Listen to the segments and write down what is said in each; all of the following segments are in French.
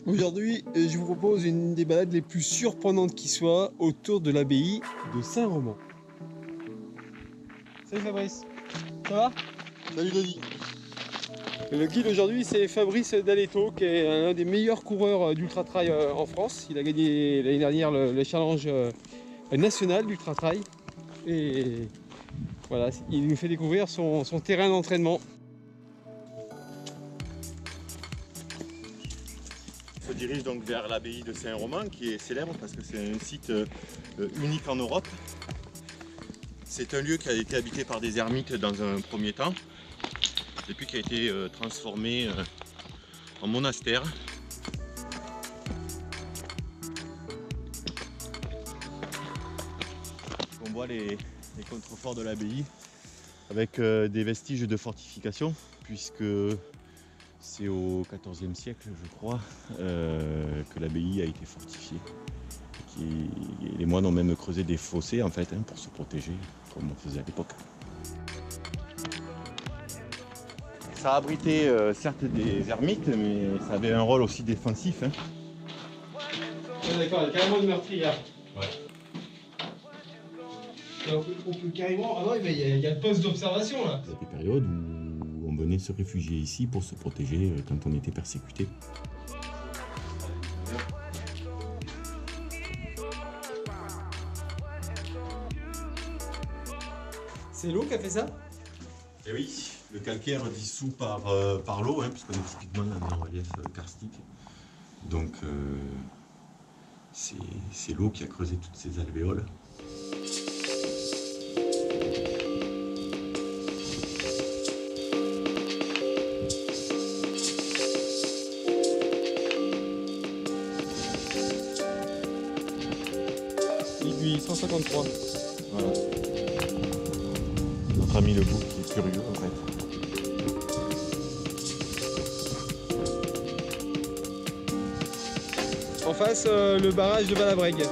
Aujourd'hui, je vous propose une des balades les plus surprenantes qui soit autour de l'abbaye de Saint-Romain. Salut Fabrice, ça va? Salut Denis. Le guide aujourd'hui c'est Fabrice Dalletto qui est un des meilleurs coureurs d'ultra trail en France. Il a gagné l'année dernière le challenge national d'ultra trail et voilà, il nous fait découvrir son terrain d'entraînement. On se dirige donc vers l'abbaye de Saint-Romain qui est célèbre parce que c'est un site unique en Europe. C'est un lieu qui a été habité par des ermites dans un premier temps et puis qui a été transformé en monastère. On voit les contreforts de l'abbaye avec des vestiges de fortification puisque c'est au XIVe siècle, je crois, que l'abbaye a été fortifiée. Les moines ont même creusé des fossés en fait, pour se protéger, comme on faisait à l'époque. Ça abritait certes des ermites, mais ça avait un rôle aussi défensif. Ouais, d'accord, il y a carrément une meurtrière. Ouais. On peut carrément. Ah ouais, mais il y a le poste d'observation là. Il y a des périodes où on venait se réfugier ici pour se protéger quand on était persécuté. C'est l'eau qui a fait ça? Et oui, le calcaire dissous par l'eau, puisqu'on est typiquement dans un relief karstique. Donc c'est l'eau qui a creusé toutes ces alvéoles. Aiguille 153. Voilà. Notre ami le bouc qui est curieux en fait. En face, le barrage de Valabrègue.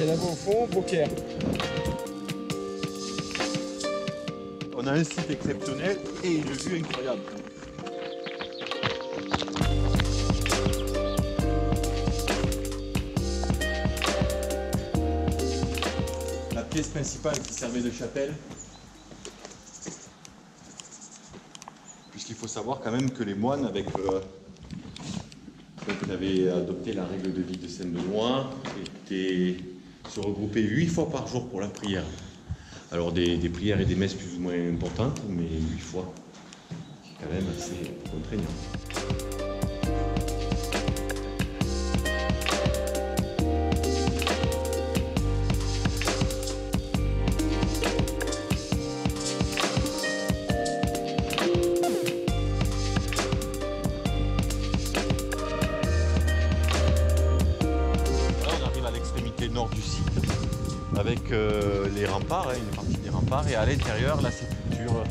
Et là-bas au fond, Beaucaire. On a un site exceptionnel et une vue incroyable. La pièce principale qui servait de chapelle, puisqu'il faut savoir quand même que les moines avaient adopté la règle de vie de Saint-Benoît, se regroupaient 8 fois par jour pour la prière. Alors des prières et des messes plus ou moins importantes, mais 8 fois, c'est quand même assez contraignant. Nord du site avec les remparts, une partie des remparts, et à l'intérieur la sépulture,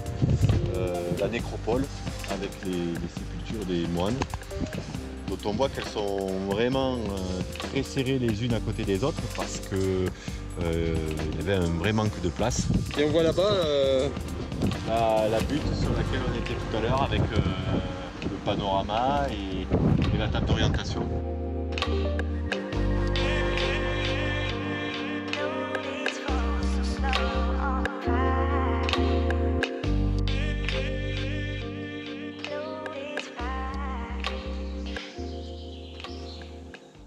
la nécropole avec les sépultures des moines, dont on voit qu'elles sont vraiment très serrées les unes à côté des autres parce que il y avait un vrai manque de place. Et on voit là-bas la butte sur laquelle on était tout à l'heure avec le panorama et la table d'orientation.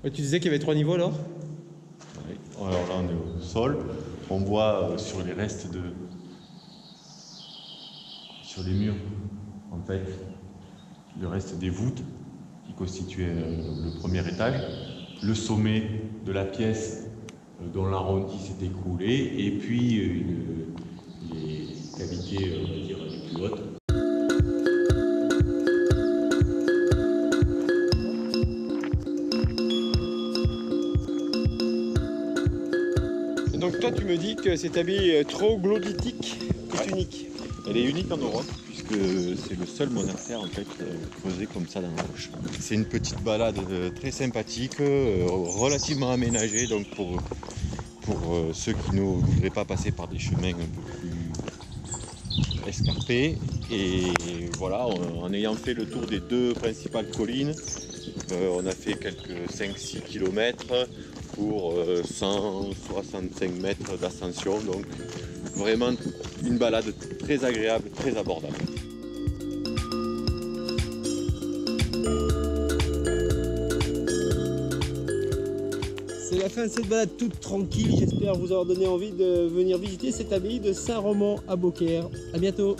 ouais, tu disais qu'il y avait 3 niveaux là? Oui. Alors là on est au sol, on voit sur les restes sur les murs en fait le reste des voûtes qui constituaient le premier étage, le sommet de la pièce dont l'arrondi s'est écroulé et puis les cavités on va dire les plus hautes. Donc toi tu me dis que cette abbaye troglodytique est unique. Elle est unique en Europe puisque c'est le seul monastère en fait creusé comme ça dans la roche. C'est une petite balade très sympathique, relativement aménagée donc pour ceux qui ne voudraient pas passer par des chemins un peu plus escarpés. Et voilà, en ayant fait le tour des 2 principales collines, On a fait quelques 5-6 km pour 165 mètres d'ascension, donc vraiment une balade très agréable, très abordable. C'est la fin de cette balade toute tranquille, j'espère vous avoir donné envie de venir visiter cette abbaye de Saint-Roman à Beaucaire. A bientôt.